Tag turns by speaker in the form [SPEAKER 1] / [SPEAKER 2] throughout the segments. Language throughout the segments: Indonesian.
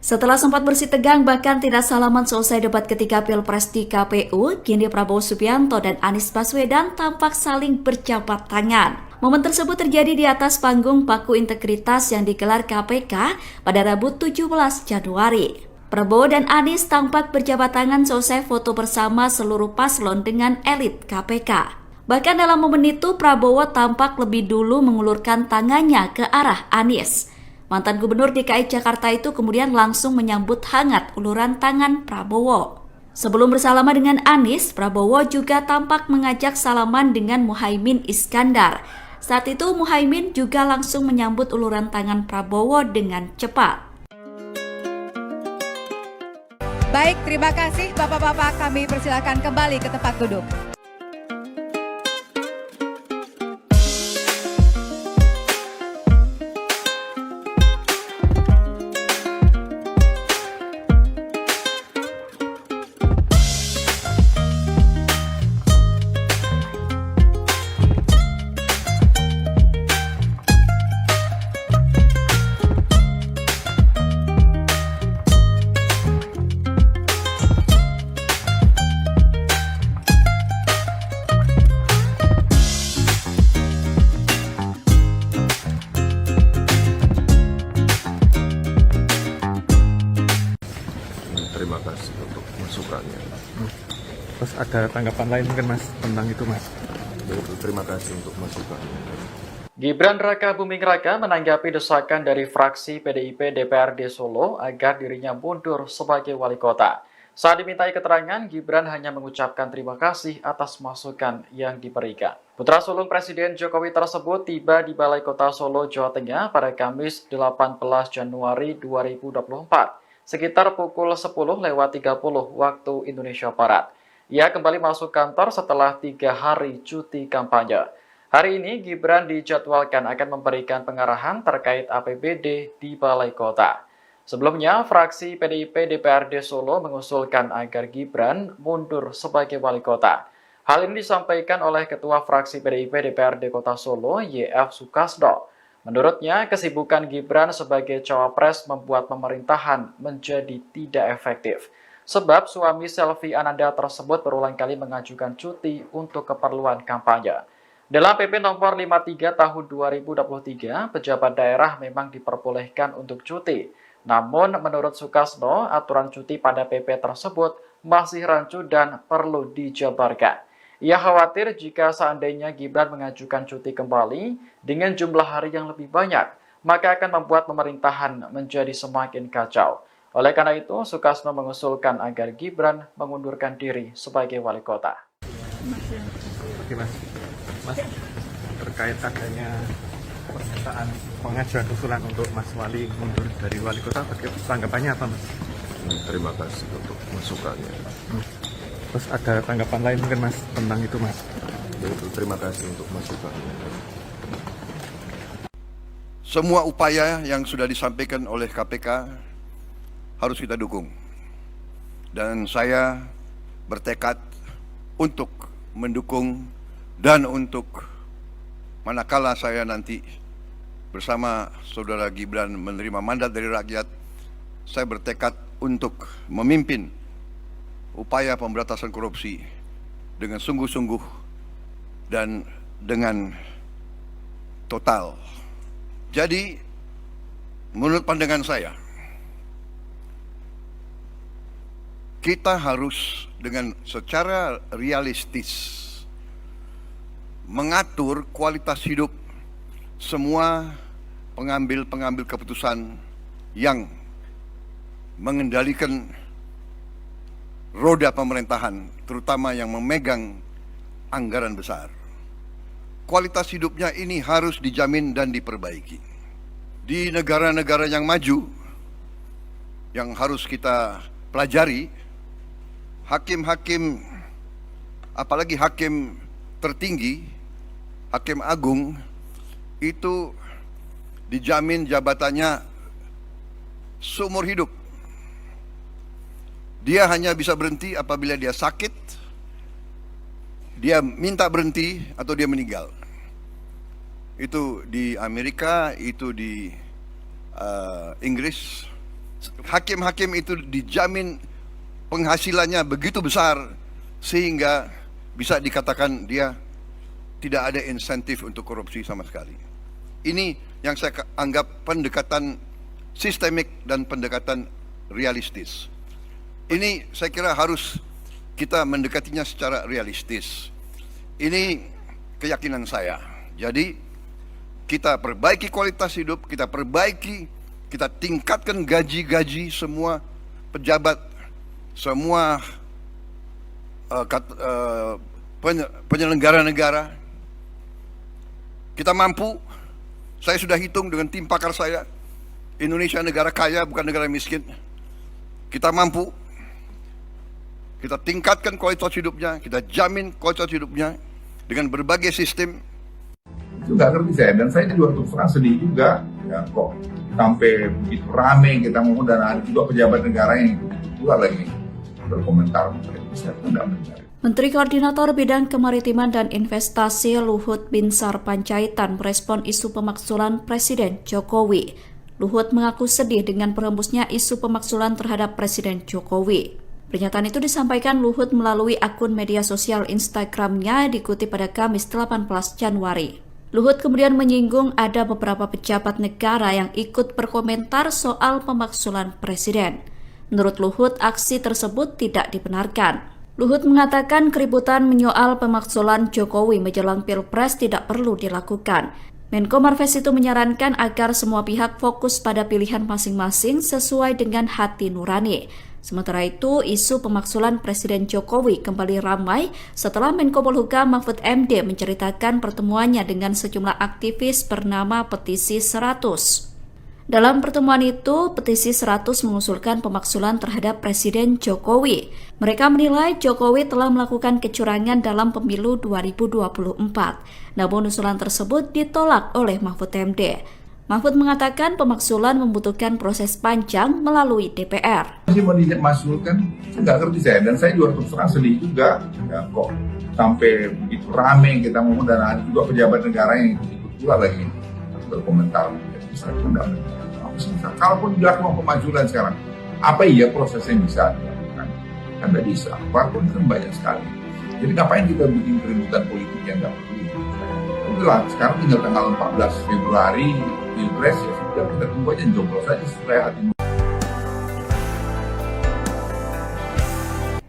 [SPEAKER 1] Setelah sempat bersih tegang bahkan tidak salaman selesai debat ketika Pilpres di KPU, kini Prabowo Subianto dan Anies Baswedan tampak saling berjabat tangan. Momen tersebut terjadi di atas panggung Paku Integritas yang digelar KPK pada Rabu 17 Januari. Prabowo dan Anies tampak berjabat tangan selesai foto bersama seluruh paslon dengan elit KPK. Bahkan dalam momen itu, Prabowo tampak lebih dulu mengulurkan tangannya ke arah Anies. Mantan Gubernur DKI Jakarta itu kemudian langsung menyambut hangat uluran tangan Prabowo. Sebelum bersalaman dengan Anies, Prabowo juga tampak mengajak salaman dengan Muhaimin Iskandar. Saat itu Muhaimin juga langsung menyambut uluran tangan Prabowo dengan cepat.
[SPEAKER 2] Baik, terima kasih Bapak-Bapak, kami persilakan kembali ke tempat duduk.
[SPEAKER 3] Terima kasih untuk masukannya.
[SPEAKER 4] Terus ada tanggapan lain mungkin Mas tentang itu Mas?
[SPEAKER 3] Terima kasih untuk masukannya.
[SPEAKER 5] Gibran Raka Buming Raka menanggapi desakan dari fraksi PDIP DPRD Solo agar dirinya mundur sebagai wali kota. Saat dimintai keterangan, Gibran hanya mengucapkan terima kasih atas masukan yang diberikan. Putra sulung Presiden Jokowi tersebut tiba di Balai Kota Solo, Jawa Tengah pada Kamis 18 Januari 2024. Sekitar pukul 10.30 waktu Indonesia Barat. Ia kembali masuk kantor setelah 3 hari cuti kampanye. Hari ini Gibran dijadwalkan akan memberikan pengarahan terkait APBD di Balai Kota. Sebelumnya, fraksi PDIP DPRD Solo mengusulkan agar Gibran mundur sebagai wali kota. Hal ini disampaikan oleh Ketua Fraksi PDIP DPRD Kota Solo, YF Sukasdo. Menurutnya, kesibukan Gibran sebagai cawapres membuat pemerintahan menjadi tidak efektif. Sebab suami Selvi Ananda tersebut berulang kali mengajukan cuti untuk keperluan kampanye. Dalam PP nomor 53 tahun 2023, pejabat daerah memang diperbolehkan untuk cuti. Namun, menurut Sukasno, aturan cuti pada PP tersebut masih rancu dan perlu dijabarkan. Ia khawatir jika seandainya Gibran mengajukan cuti kembali dengan jumlah hari yang lebih banyak, maka akan membuat pemerintahan menjadi semakin kacau. Oleh karena itu, Sukasno mengusulkan agar Gibran mengundurkan diri sebagai wali kota.
[SPEAKER 4] Oke Mas, terkait adanya pernyataan pengajuan usulan untuk Mas Wali mundur dari wali kota, tanggapannya apa Mas?
[SPEAKER 3] Terima kasih untuk masukannya.
[SPEAKER 4] Terus ada tanggapan lain mungkin Mas tentang itu Mas?
[SPEAKER 3] Terima kasih untuk masukannya.
[SPEAKER 6] Semua upaya yang sudah disampaikan oleh KPK harus kita dukung. Dan saya bertekad untuk mendukung dan untuk manakala saya nanti bersama Saudara Gibran menerima mandat dari rakyat, saya bertekad untuk memimpin upaya pemberantasan korupsi dengan sungguh-sungguh dan dengan total. Jadi, menurut pandangan saya, kita harus dengan secara realistis mengatur kualitas hidup semua pengambil keputusan yang mengendalikan roda pemerintahan, terutama yang memegang anggaran besar. Kualitas hidupnya ini harus dijamin dan diperbaiki. Di negara-negara yang maju, yang harus kita pelajari, hakim-hakim, apalagi hakim tertinggi, hakim agung, itu dijamin jabatannya seumur hidup. Dia hanya bisa berhenti apabila dia sakit, dia minta berhenti, atau dia meninggal. Itu di Amerika, itu di Inggris, Hakim-hakim itu dijamin penghasilannya begitu besar sehingga bisa dikatakan dia tidak ada insentif untuk korupsi sama sekali. Ini yang saya anggap pendekatan sistemik dan pendekatan realistis. Ini saya kira harus kita mendekatinya secara realistis. Ini keyakinan saya. Jadi kita perbaiki kualitas hidup, kita tingkatkan gaji-gaji semua pejabat, semua penyelenggara negara. Kita mampu, saya sudah hitung dengan tim pakar saya, Indonesia negara kaya bukan negara miskin. Kita mampu, kita tingkatkan kualitas hidupnya, kita jamin kualitas hidupnya dengan berbagai sistem.
[SPEAKER 7] Itu nggak ngerti saya, dan saya juga terus terang sedih juga ya, kok sampai begitu rame kita ngomong, dan ada juga pejabat negara yang pula lagi berkomentar. Saya nggak benar.
[SPEAKER 1] Menteri Koordinator Bidang Kemaritiman dan Investasi Luhut Binsar Panjaitan merespon isu pemakzulan Presiden Jokowi. Luhut mengaku sedih dengan berhembusnya isu pemakzulan terhadap Presiden Jokowi. Pernyataan itu disampaikan Luhut melalui akun media sosial Instagramnya dikutip pada Kamis 18 Januari. Luhut kemudian menyinggung ada beberapa pejabat negara yang ikut berkomentar soal pemakzulan Presiden. Menurut Luhut, aksi tersebut tidak dibenarkan. Luhut mengatakan keributan menyoal pemakzulan Jokowi menjelang Pilpres tidak perlu dilakukan. Menko Marves itu menyarankan agar semua pihak fokus pada pilihan masing-masing sesuai dengan hati nurani. Sementara itu, isu pemakzulan Presiden Jokowi kembali ramai setelah Menko Polhukam Mahfud MD menceritakan pertemuannya dengan sejumlah aktivis bernama Petisi 100. Dalam pertemuan itu, Petisi 100 mengusulkan pemakzulan terhadap Presiden Jokowi. Mereka menilai Jokowi telah melakukan kecurangan dalam pemilu 2024. Namun usulan tersebut ditolak oleh Mahfud MD. Mahfud mengatakan pemakzulan membutuhkan proses panjang melalui DPR.
[SPEAKER 7] Masih mau dimakzulkan, nggak ngerti saya, dan saya juga terus terang sedih juga ya, kok sampai begitu rame kita ngomong, dan ada juga pejabat negara yang ikut pula lagi berkomentar. Saya nggak benar. Kalaupun dilakukan pemakzulan sekarang, apa iya prosesnya bisa dilakukan? Kan nggak bisa, apapun kan banyak sekali. Jadi ngapain kita bikin keributan politik yang nggak perlu? Itulah, sekarang tinggal tanggal 14 Februari Pilpres, ya sudah, kita tunggu aja, joblos saja sesuai hati.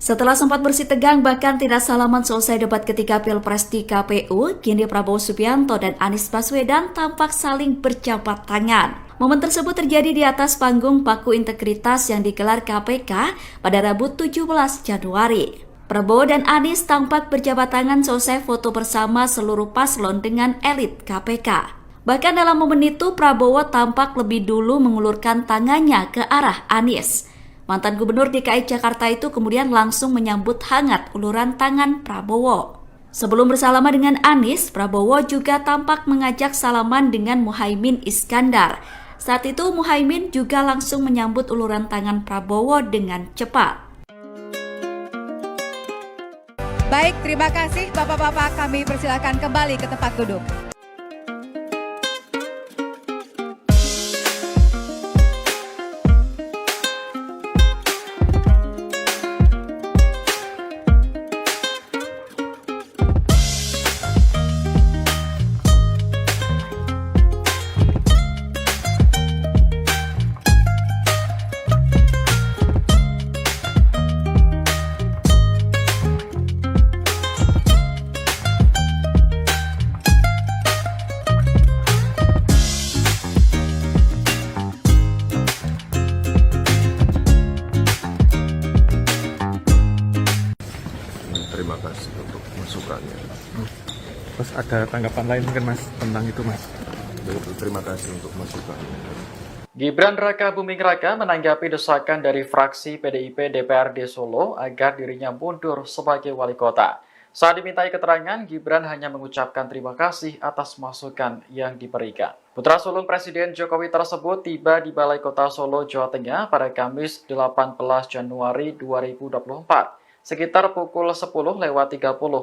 [SPEAKER 1] Setelah sempat bersih tegang bahkan tidak salaman selesai debat ketika Pilpres di KPU, kini Prabowo Subianto dan Anies Baswedan tampak saling berjabat tangan. Momen tersebut terjadi di atas panggung Paku Integritas yang digelar KPK pada Rabu 17 Januari. Prabowo dan Anies tampak berjabat tangan selesai foto bersama seluruh paslon dengan elit KPK. Bahkan dalam momen itu, Prabowo tampak lebih dulu mengulurkan tangannya ke arah Anies. Mantan Gubernur DKI Jakarta itu kemudian langsung menyambut hangat uluran tangan Prabowo. Sebelum bersalaman dengan Anies, Prabowo juga tampak mengajak salaman dengan Muhaimin Iskandar. Saat itu Muhaimin juga langsung menyambut uluran tangan Prabowo dengan cepat.
[SPEAKER 2] Baik, terima kasih Bapak-Bapak, kami persilakan kembali ke tempat duduk.
[SPEAKER 3] Terima kasih untuk masukannya.
[SPEAKER 4] Terus ada tanggapan lain mungkin Mas tentang itu Mas?
[SPEAKER 3] Terima kasih untuk masukannya.
[SPEAKER 5] Gibran Raka Buming Raka menanggapi desakan dari fraksi PDIP DPRD Solo agar dirinya mundur sebagai wali kota. Saat dimintai keterangan, Gibran hanya mengucapkan terima kasih atas masukan yang diberikan. Putra sulung Presiden Jokowi tersebut tiba di Balai Kota Solo, Jawa Tengah pada Kamis 18 Januari 2024, sekitar pukul 10.30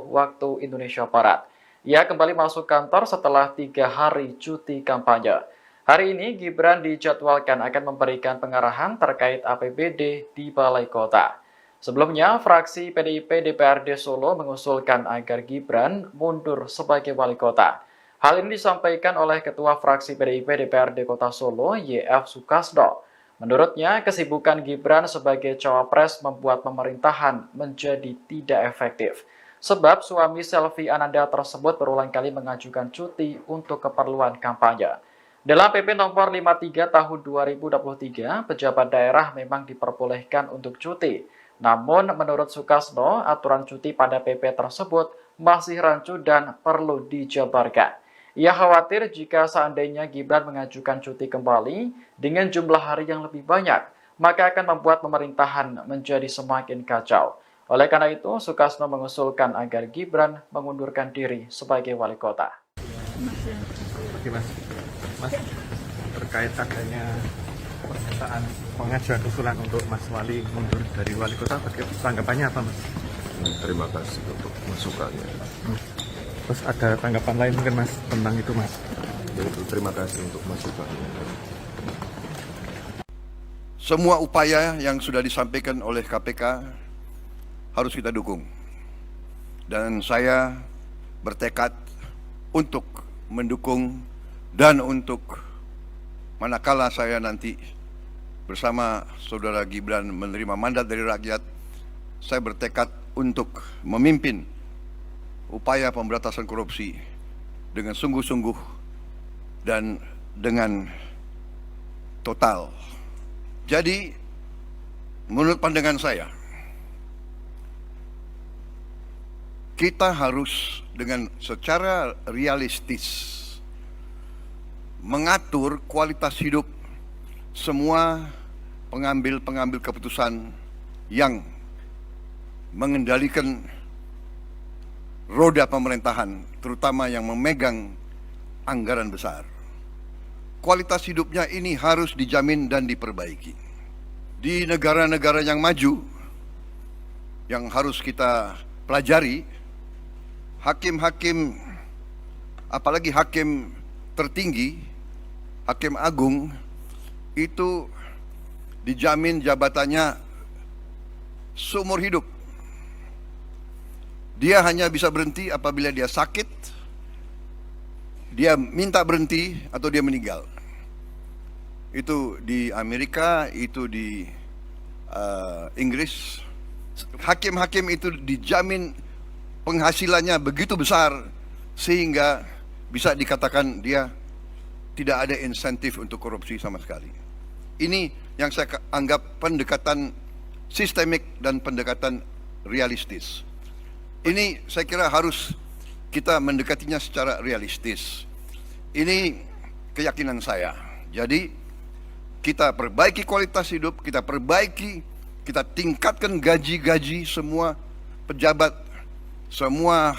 [SPEAKER 5] waktu Indonesia Barat. Ia kembali masuk kantor setelah 3 hari cuti kampanye. Hari ini Gibran dijadwalkan akan memberikan pengarahan terkait APBD di Balai Kota. Sebelumnya, fraksi PDIP DPRD Solo mengusulkan agar Gibran mundur sebagai wali kota. Hal ini disampaikan oleh Ketua Fraksi PDIP DPRD Kota Solo, YF Sukasno. Menurutnya, kesibukan Gibran sebagai cawapres membuat pemerintahan menjadi tidak efektif. Sebab suami Selvi Ananda tersebut berulang kali mengajukan cuti untuk keperluan kampanye. Dalam PP nomor 53 tahun 2023, pejabat daerah memang diperbolehkan untuk cuti. Namun, menurut Sukasno, aturan cuti pada PP tersebut masih rancu dan perlu dijabarkan. Ia khawatir jika seandainya Gibran mengajukan cuti kembali dengan jumlah hari yang lebih banyak, maka akan membuat pemerintahan menjadi semakin kacau. Oleh karena itu, Sukasno mengusulkan agar Gibran mengundurkan diri sebagai wali kota.
[SPEAKER 4] Oke Mas, terkait adanya pernyataan pengajuan usulan untuk Mas Wali mundur dari wali kota, tanggapannya apa Mas?
[SPEAKER 3] Terima kasih untuk masukannya.
[SPEAKER 4] Terus ada tanggapan lain mungkin Mas tentang itu Mas?
[SPEAKER 3] Yaitu terima kasih untuk masukannya.
[SPEAKER 6] Semua upaya yang sudah disampaikan oleh KPK harus kita dukung. Dan saya bertekad untuk mendukung dan untuk manakala saya nanti bersama saudara Gibran menerima mandat dari rakyat, saya bertekad untuk memimpin upaya pemberantasan korupsi dengan sungguh-sungguh dan dengan total. Jadi, menurut pandangan saya, kita harus dengan secara realistis mengatur kualitas hidup semua pengambil keputusan yang mengendalikan roda pemerintahan, terutama yang memegang anggaran besar. Kualitas hidupnya ini harus dijamin dan diperbaiki. Di negara-negara yang maju, yang harus kita pelajari, hakim-hakim, apalagi hakim tertinggi, hakim agung, itu dijamin jabatannya seumur hidup. Dia hanya bisa berhenti apabila dia sakit, dia minta berhenti, atau dia meninggal. Itu di Amerika, itu di Inggris. Hakim-hakim itu dijamin penghasilannya begitu besar sehingga bisa dikatakan dia tidak ada insentif untuk korupsi sama sekali. Ini yang saya anggap pendekatan sistemik dan pendekatan realistis. Ini saya kira harus kita mendekatinya secara realistis. Ini keyakinan saya. Jadi kita perbaiki kualitas hidup, kita tingkatkan gaji-gaji semua pejabat, semua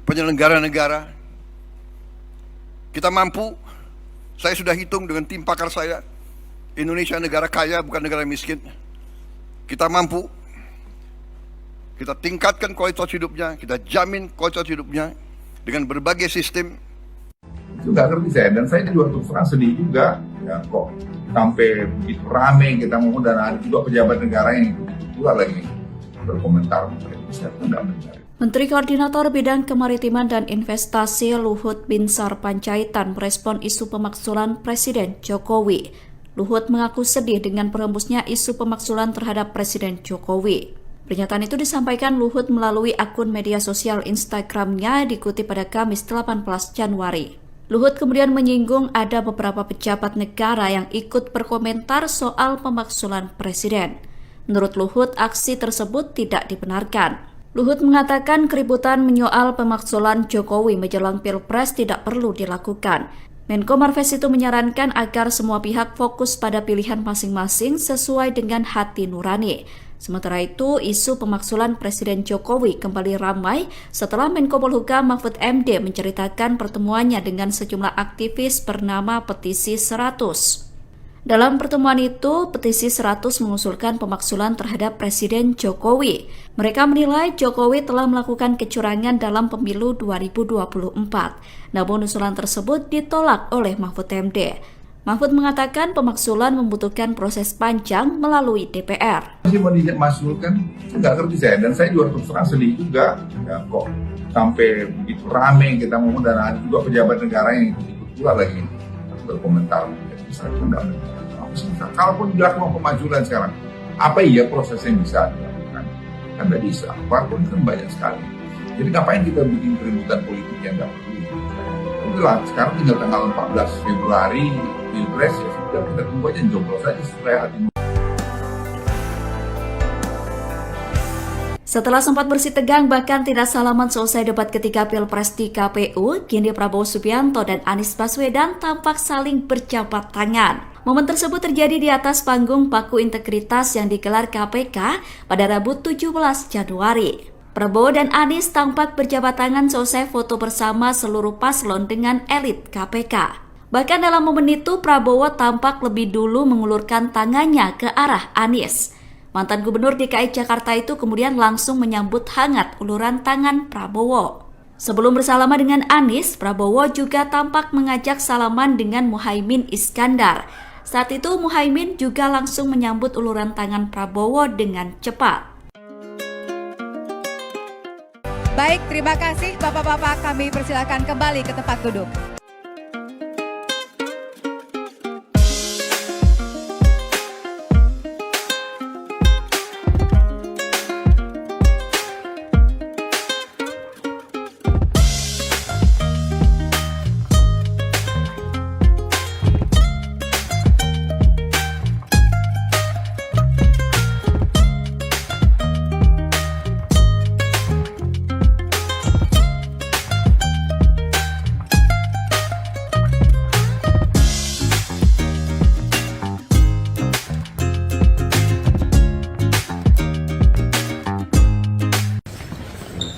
[SPEAKER 6] penyelenggara negara. Kita mampu, saya sudah hitung dengan tim pakar saya, Indonesia negara kaya bukan negara miskin. Kita mampu, kita tingkatkan kualitas hidupnya, kita jamin kualitas hidupnya dengan berbagai sistem.
[SPEAKER 7] Itu nggak ngerti saya, dan saya juga terus terang sedih juga, ya kok sampai begitu rame kita ngomong, dan ada juga pejabat negara yang pula lagi berkomentar. Saya pun nggak benar.
[SPEAKER 1] Menteri Koordinator Bidang Kemaritiman dan Investasi Luhut Binsar Panjaitan merespon isu pemakzulan Presiden Jokowi. Luhut mengaku sedih dengan berhembusnya isu pemakzulan terhadap Presiden Jokowi. Pernyataan itu disampaikan Luhut melalui akun media sosial Instagramnya dikutip pada Kamis 18 Januari. Luhut kemudian menyinggung ada beberapa pejabat negara yang ikut berkomentar soal pemakzulan Presiden. Menurut Luhut, aksi tersebut tidak dibenarkan. Luhut mengatakan keributan menyoal pemakzulan Jokowi menjelang Pilpres tidak perlu dilakukan. Menko Marves itu menyarankan agar semua pihak fokus pada pilihan masing-masing sesuai dengan hati nurani. Sementara itu, isu pemakzulan Presiden Jokowi kembali ramai setelah Menko Polhukam Mahfud MD menceritakan pertemuannya dengan sejumlah aktivis bernama Petisi 100. Dalam pertemuan itu, petisi 100 mengusulkan pemakzulan terhadap Presiden Jokowi. Mereka menilai Jokowi telah melakukan kecurangan dalam pemilu 2024. Namun usulan tersebut ditolak oleh Mahfud MD. Mahfud mengatakan pemakzulan membutuhkan proses panjang melalui DPR.
[SPEAKER 7] Masih mau dimakzulkan, nggak ngerti saya. Dan saya juga terus terang sedih juga. Ya, kok sampai begitu rame kita ngomong dan ada juga pejabat negara yang ikut pula lagi berkomentar. Kalaupun dilakukan pemajulan sekarang, apa iya prosesnya bisa dilakukan? Kan tidak bisa. Parpol kan banyak sekali. Jadi ngapain kita bikin keributan politik yang nggak perlu? Udahlah, sekarang tinggal tanggal 14 Februari Pilpres, ya sudah kita tunggu aja, joblos aja supaya hati.
[SPEAKER 1] Setelah sempat bersih tegang bahkan tidak salaman selesai debat ketika Pilpres di KPU, kini Prabowo Subianto dan Anies Baswedan tampak saling berjabat tangan. Momen tersebut terjadi di atas panggung Paku Integritas yang digelar KPK pada Rabu 17 Januari. Prabowo dan Anies tampak berjabat tangan selesai foto bersama seluruh paslon dengan elit KPK. Bahkan dalam momen itu Prabowo tampak lebih dulu mengulurkan tangannya ke arah Anies. Mantan Gubernur DKI Jakarta itu kemudian langsung menyambut hangat uluran tangan Prabowo. Sebelum bersalaman dengan Anies, Prabowo juga tampak mengajak salaman dengan Muhaimin Iskandar. Saat itu Muhaimin juga langsung menyambut uluran tangan Prabowo dengan cepat.
[SPEAKER 2] Baik, terima kasih Bapak-Bapak, kami persilakan kembali ke tempat duduk.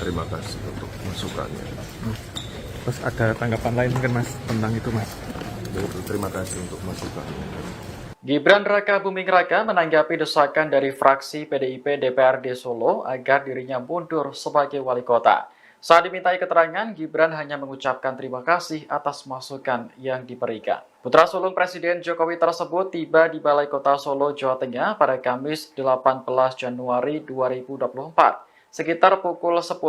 [SPEAKER 3] Terima kasih untuk masukannya.
[SPEAKER 4] Terus ada tanggapan lain mungkin Mas tentang itu Mas?
[SPEAKER 3] Terima kasih untuk masukannya.
[SPEAKER 5] Gibran Raka Buming Raka menanggapi desakan dari fraksi PDIP DPRD Solo agar dirinya mundur sebagai wali kota. Saat dimintai keterangan, Gibran hanya mengucapkan terima kasih atas masukan yang diberikan. Putra sulung Presiden Jokowi tersebut tiba di Balai Kota Solo, Jawa Tengah pada Kamis 18 Januari 2024. Sekitar pukul 10.30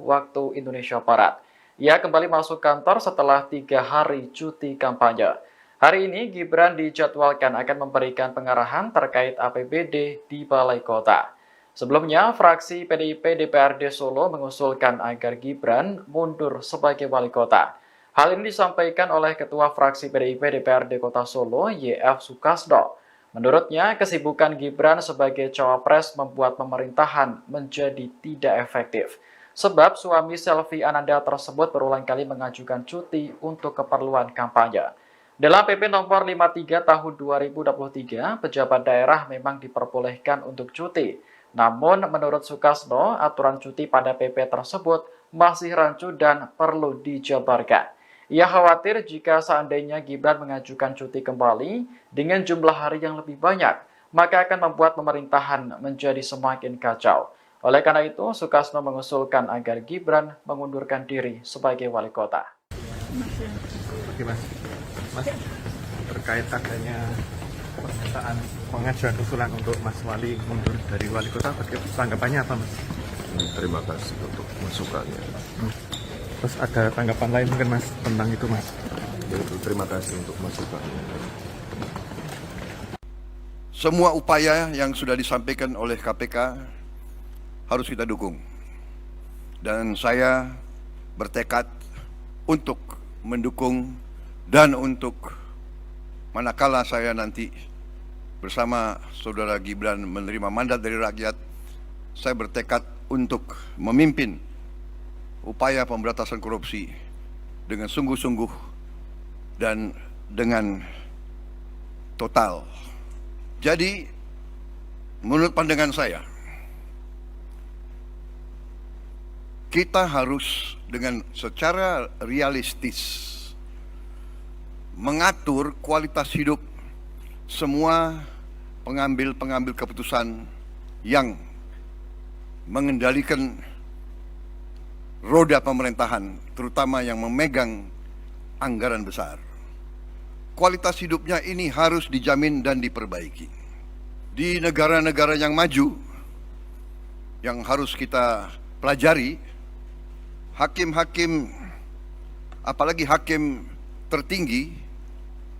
[SPEAKER 5] waktu Indonesia Barat. Ia kembali masuk kantor setelah 3 hari cuti kampanye. Hari ini Gibran dijadwalkan akan memberikan pengarahan terkait APBD di Balai Kota. Sebelumnya, fraksi PDIP DPRD Solo mengusulkan agar Gibran mundur sebagai wali kota. Hal ini disampaikan oleh Ketua Fraksi PDIP DPRD Kota Solo, YF Sukasdo. Menurutnya, kesibukan Gibran sebagai cawapres membuat pemerintahan menjadi tidak efektif. Sebab suami Selvi Ananda tersebut berulang kali mengajukan cuti untuk keperluan kampanye. Dalam PP nomor 53 tahun 2023, pejabat daerah memang diperbolehkan untuk cuti. Namun, menurut Sukasdo, aturan cuti pada PP tersebut masih rancu dan perlu dijabarkan. Ia khawatir jika seandainya Gibran mengajukan cuti kembali dengan jumlah hari yang lebih banyak, maka akan membuat pemerintahan menjadi semakin kacau. Oleh karena itu, Sukasdo mengusulkan agar Gibran mengundurkan diri sebagai wali kota.
[SPEAKER 4] Oke Mas, terkait adanya pernyataan pengajuan usulan untuk Mas Wali mundur dari wali kota, tanggapannya apa Mas?
[SPEAKER 3] Terima kasih untuk masukannya.
[SPEAKER 4] Terus ada tanggapan lain mungkin Mas tentang itu Mas?
[SPEAKER 3] Terima kasih untuk masukannya.
[SPEAKER 6] Semua upaya yang sudah disampaikan oleh KPK harus kita dukung. Dan saya bertekad untuk mendukung dan untuk manakala saya nanti bersama Saudara Gibran menerima mandat dari rakyat, saya bertekad untuk memimpin upaya pemberantasan korupsi dengan sungguh-sungguh dan dengan total. Jadi, menurut pandangan saya, kita harus dengan secara realistis mengatur kualitas hidup semua pengambil keputusan yang mengendalikan roda pemerintahan, terutama yang memegang anggaran besar. Kualitas hidupnya ini harus dijamin dan diperbaiki. Di negara-negara yang maju, yang harus kita pelajari, hakim-hakim, apalagi hakim tertinggi,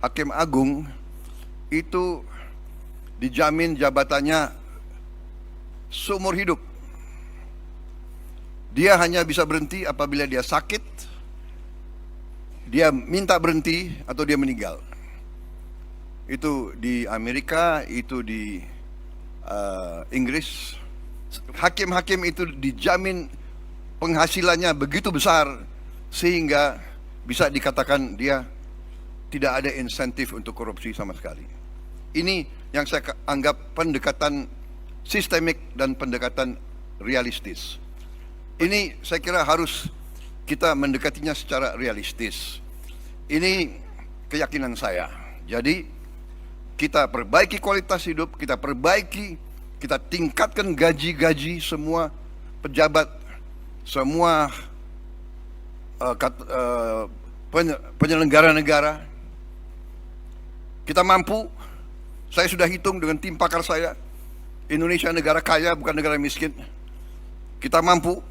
[SPEAKER 6] hakim agung, itu dijamin jabatannya seumur hidup. Dia hanya bisa berhenti apabila dia sakit, dia minta berhenti, atau dia meninggal. Itu di Amerika, itu di Inggris. Hakim-hakim itu dijamin penghasilannya begitu besar sehingga bisa dikatakan dia tidak ada insentif untuk korupsi sama sekali. Ini yang saya anggap pendekatan sistemik dan pendekatan realistis. Ini saya kira harus kita mendekatinya secara realistis. Ini keyakinan saya. Jadi kita perbaiki kualitas hidup, kita tingkatkan gaji-gaji semua pejabat, semua penyelenggara negara. Kita mampu, saya sudah hitung dengan tim pakar saya, Indonesia negara kaya bukan negara miskin. Kita mampu,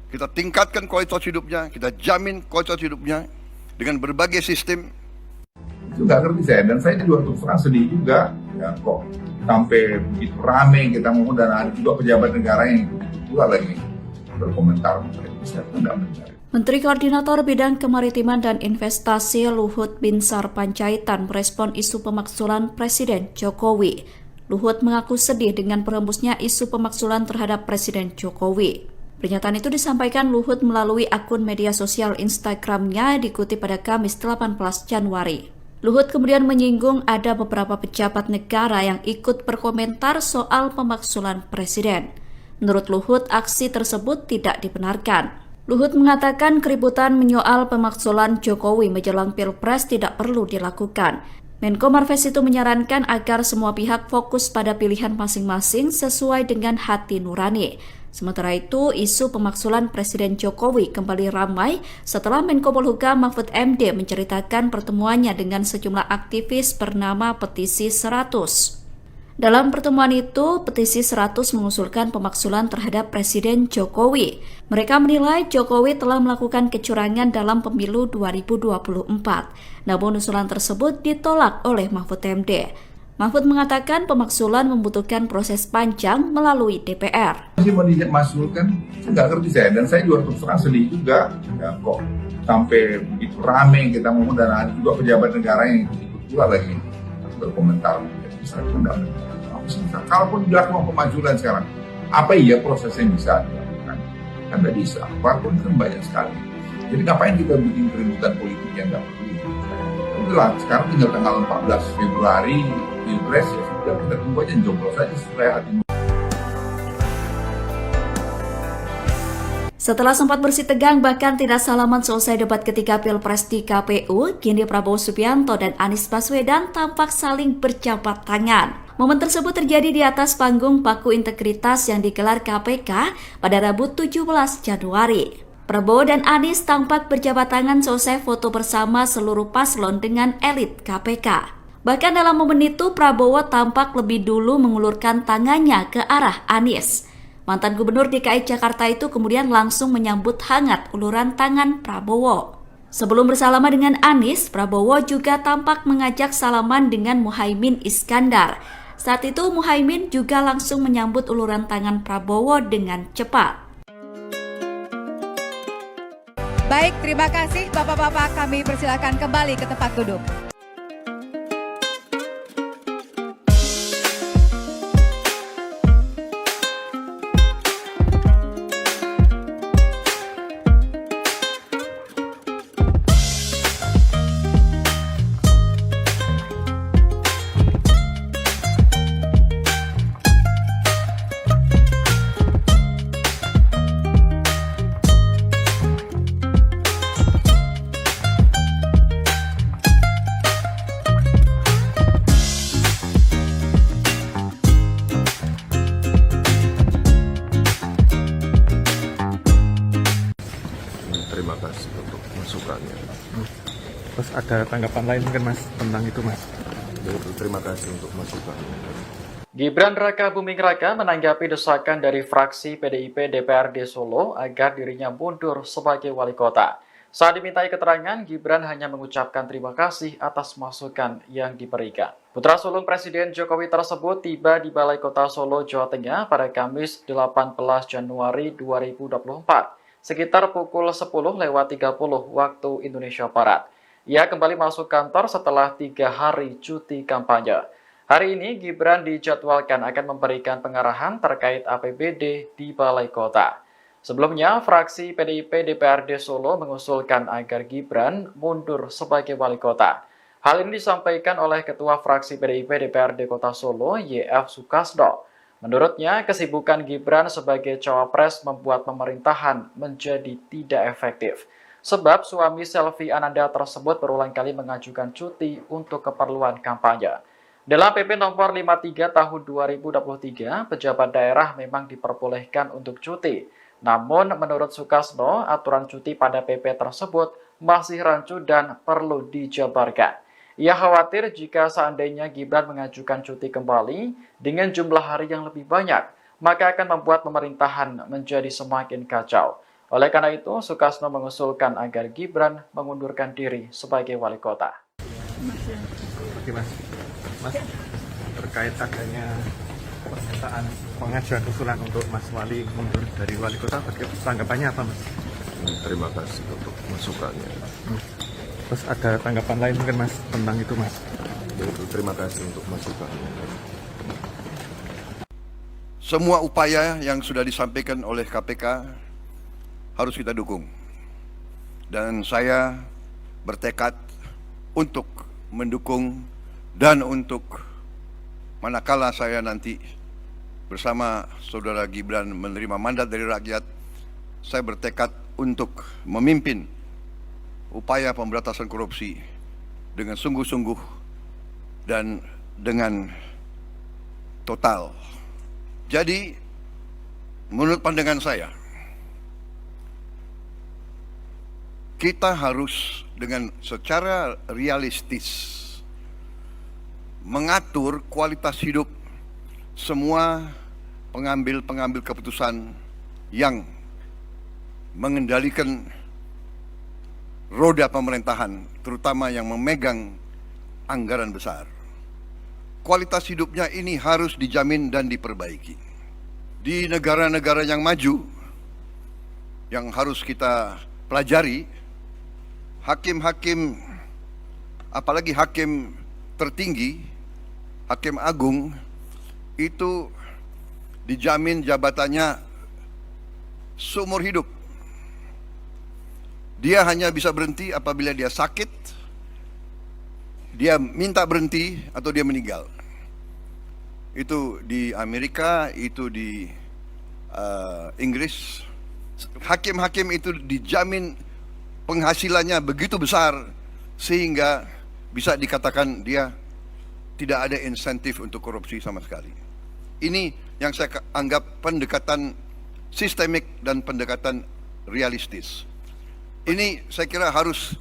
[SPEAKER 6] kita tingkatkan kualitas hidupnya, kita jamin kualitas hidupnya dengan berbagai sistem.
[SPEAKER 7] Itu nggak ngerti saya, dan saya juga terus terang sedih juga ya, kok sampai begitu rame kita ngomong, dan ada juga pejabat negara yang begitu pula lagi berkomentar. Saya nggak benar.
[SPEAKER 1] Menteri Koordinator Bidang Kemaritiman dan Investasi Luhut Binsar Panjaitan merespon isu pemakzulan Presiden Jokowi. Luhut mengaku sedih dengan berhembusnya isu pemakzulan terhadap Presiden Jokowi. Pernyataan itu disampaikan Luhut melalui akun media sosial Instagram-nya dikutip pada Kamis 18 Januari. Luhut kemudian menyinggung ada beberapa pejabat negara yang ikut berkomentar soal pemakzulan Presiden. Menurut Luhut, aksi tersebut tidak dibenarkan. Luhut mengatakan keributan menyoal pemakzulan Jokowi menjelang Pilpres tidak perlu dilakukan. Menko Marves itu menyarankan agar semua pihak fokus pada pilihan masing-masing sesuai dengan hati nurani. Sementara itu, isu pemakzulan Presiden Jokowi kembali ramai setelah Menko Polhukam Mahfud MD menceritakan pertemuannya dengan sejumlah aktivis bernama Petisi 100. Dalam pertemuan itu, Petisi 100 mengusulkan pemakzulan terhadap Presiden Jokowi. Mereka menilai Jokowi telah melakukan kecurangan dalam pemilu 2024. Namun usulan tersebut ditolak oleh Mahfud MD. Mahfud mengatakan pemakzulan membutuhkan proses panjang melalui DPR.
[SPEAKER 7] Masih mau dimakzulkan, saya nggak ngerti saya, dan saya juga terus terang sedih juga ya, kok sampai begitu rame kita ngomong, dan ada juga pejabat negara yang ikut pula lagi berkomentar. Saya nggak benar. Kalaupun dilakukan pemakzulan sekarang, apa iya prosesnya bisa dilakukan? Kan tidak bisa, parpol kan banyak sekali. Jadi ngapain kita bikin keributan politik yang nggak perlu? Udah, sekarang tinggal tanggal 14 Februari Pilpres, ya sudah, kita tunggu aja, jomblo saja sesuai hati.
[SPEAKER 1] Setelah sempat bersih tegang bahkan tidak salaman selesai debat ketika Pilpres di KPU, kini Prabowo Subianto dan Anies Baswedan tampak saling berjabat tangan. Momen tersebut terjadi di atas panggung Paku Integritas yang digelar KPK pada Rabu 17 Januari. Prabowo dan Anies tampak berjabat tangan selesai foto bersama seluruh paslon dengan elit KPK. Bahkan dalam momen itu, Prabowo tampak lebih dulu mengulurkan tangannya ke arah Anies. Mantan Gubernur DKI Jakarta itu kemudian langsung menyambut hangat uluran tangan Prabowo. Sebelum bersalaman dengan Anies, Prabowo juga tampak mengajak salaman dengan Muhaimin Iskandar. Saat itu Muhaimin juga langsung menyambut uluran tangan Prabowo dengan cepat.
[SPEAKER 2] Baik, terima kasih Bapak-Bapak, kami persilakan kembali ke tempat duduk.
[SPEAKER 4] ada tanggapan lain mungkin Mas tentang itu Mas?
[SPEAKER 3] Terima kasih untuk masukannya.
[SPEAKER 5] Gibran Raka Buming Raka menanggapi desakan dari fraksi PDIP DPRD Solo agar dirinya mundur sebagai wali kota. Saat dimintai keterangan, Gibran hanya mengucapkan terima kasih atas masukan yang diberikan. Putra sulung Presiden Jokowi tersebut tiba di Balai Kota Solo, Jawa Tengah pada Kamis 18 Januari 2024, sekitar pukul 10.30 waktu Indonesia Barat. Ia kembali masuk kantor setelah 3 hari cuti kampanye. Hari ini Gibran dijadwalkan akan memberikan pengarahan terkait APBD di Balai Kota. Sebelumnya, fraksi PDIP DPRD Solo mengusulkan agar Gibran mundur sebagai wali kota. Hal ini disampaikan oleh Ketua Fraksi PDIP DPRD Kota Solo, YF Sukasdo. Menurutnya, kesibukan Gibran sebagai cawapres membuat pemerintahan menjadi tidak efektif. Sebab suami Selvi Ananda tersebut berulang kali mengajukan cuti untuk keperluan kampanye. Dalam PP nomor 53 tahun 2023, pejabat daerah memang diperbolehkan untuk cuti. Namun, menurut Sukasdo, aturan cuti pada PP tersebut masih rancu dan perlu dijabarkan. Ia khawatir jika seandainya Gibran mengajukan cuti kembali dengan jumlah hari yang lebih banyak, maka akan membuat pemerintahan menjadi semakin kacau. Oleh karena itu, Sukasdo mengusulkan agar Gibran mengundurkan diri sebagai wali kota.
[SPEAKER 4] Oke Mas, terkait adanya pernyataan pengajuan usulan untuk Mas Wali mundur dari wali kota, tanggapannya apa Mas?
[SPEAKER 3] Terima kasih untuk masukannya.
[SPEAKER 4] Terus ada tanggapan lain mungkin Mas tentang itu Mas?
[SPEAKER 3] Terima kasih untuk masukannya.
[SPEAKER 6] Semua upaya yang sudah disampaikan oleh KPK harus kita dukung. Dan saya bertekad untuk mendukung dan untuk manakala saya nanti bersama Saudara Gibran menerima mandat dari rakyat, saya bertekad untuk memimpin upaya pemberantasan korupsi dengan sungguh-sungguh dan dengan total. Jadi, menurut pandangan saya, kita harus dengan secara realistis mengatur kualitas hidup semua pengambil keputusan yang mengendalikan roda pemerintahan, terutama yang memegang anggaran besar. Kualitas hidupnya ini harus dijamin dan diperbaiki. Di negara-negara yang maju, yang harus kita pelajari, hakim-hakim, apalagi hakim tertinggi, hakim agung, itu dijamin jabatannya seumur hidup. Dia hanya bisa berhenti apabila dia sakit, dia minta berhenti, atau dia meninggal. Itu di Amerika, itu di Inggris. Hakim-hakim itu dijamin penghasilannya begitu besar sehingga bisa dikatakan dia tidak ada insentif untuk korupsi sama sekali. Ini yang saya anggap pendekatan sistemik dan pendekatan realistis. Ini saya kira harus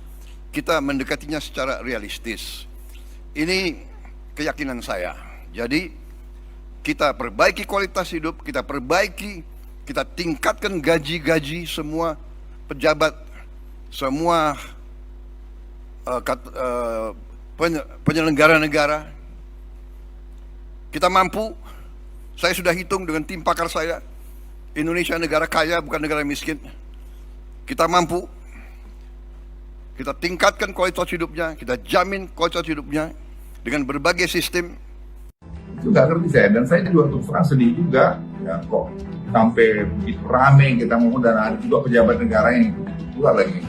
[SPEAKER 6] kita mendekatinya secara realistis. Ini keyakinan saya. Jadi kita perbaiki kualitas hidup, kita tingkatkan gaji-gaji semua pejabat, semua penyelenggara negara. Kita mampu, saya sudah hitung dengan tim pakar saya, Indonesia negara kaya bukan negara miskin. Kita mampu, kita tingkatkan kualitas hidupnya, kita jamin kualitas hidupnya dengan berbagai sistem.
[SPEAKER 7] Itu nggak ngerti saya, dan saya juga terus terang sedih juga ya, kok sampai begitu rame kita ngomong, dan ada juga pejabat negara yang pula lagi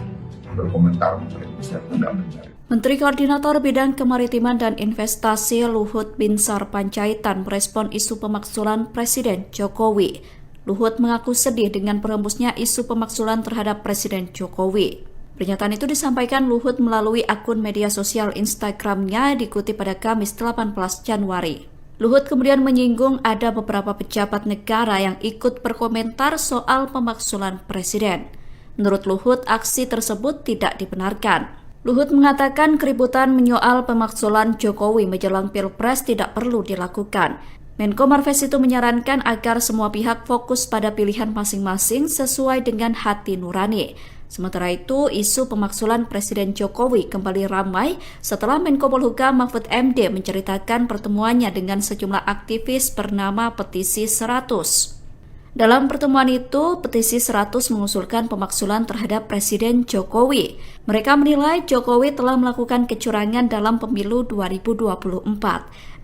[SPEAKER 7] berkomentar. Saya tidak benar.
[SPEAKER 1] Menteri Koordinator Bidang Kemaritiman dan Investasi Luhut Binsar Panjaitan merespon isu pemakzulan Presiden Jokowi. Luhut mengaku sedih dengan berhembusnya isu pemakzulan terhadap Presiden Jokowi. Pernyataan itu disampaikan Luhut melalui akun media sosial Instagram-nya dikutip pada Kamis 18 Januari. Luhut kemudian menyinggung ada beberapa pejabat negara yang ikut berkomentar soal pemakzulan Presiden. Menurut Luhut, aksi tersebut tidak dibenarkan. Luhut mengatakan keributan menyoal pemakzulan Jokowi menjelang Pilpres tidak perlu dilakukan. Menko Marves itu menyarankan agar semua pihak fokus pada pilihan masing-masing sesuai dengan hati nurani. Sementara itu, isu pemakzulan Presiden Jokowi kembali ramai setelah Menko Polhukam Mahfud MD menceritakan pertemuannya dengan sejumlah aktivis bernama Petisi 100. Dalam pertemuan itu, Petisi 100 mengusulkan pemakzulan terhadap Presiden Jokowi. Mereka menilai Jokowi telah melakukan kecurangan dalam pemilu 2024.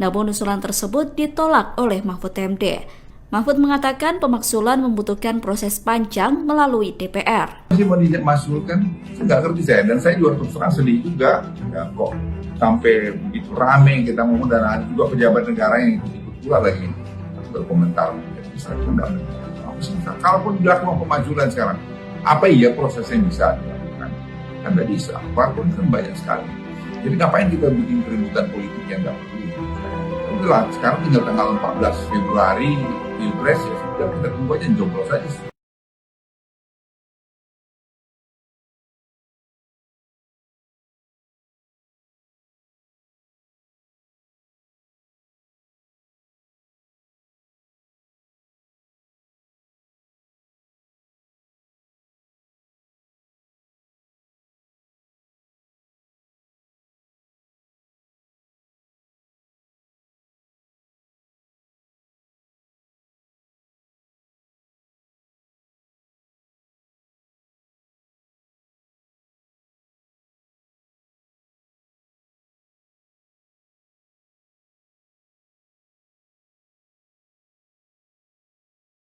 [SPEAKER 1] Namun usulan tersebut ditolak oleh Mahfud MD. Mahfud mengatakan pemakzulan membutuhkan proses panjang melalui DPR.
[SPEAKER 7] Masih mau dimakzulkan, nggak ngerti saya. Dan saya juga terus terang sedih juga. Ya, kok sampai begitu rame kita ngomong dan juga pejabat negara yang ikut pula lagi berkomentar. Kalaupun dilakukan pemajulan sekarang, apa iya prosesnya bisa dilakukan? Kan tidak bisa. Apapun kan banyak sekali. Jadi ngapain kita bikin keributan politik yang nggak perlu? Udah, sekarang tinggal tanggal 14 Februari Pilpres, ya sudah kita tunggu aja, joblos aja.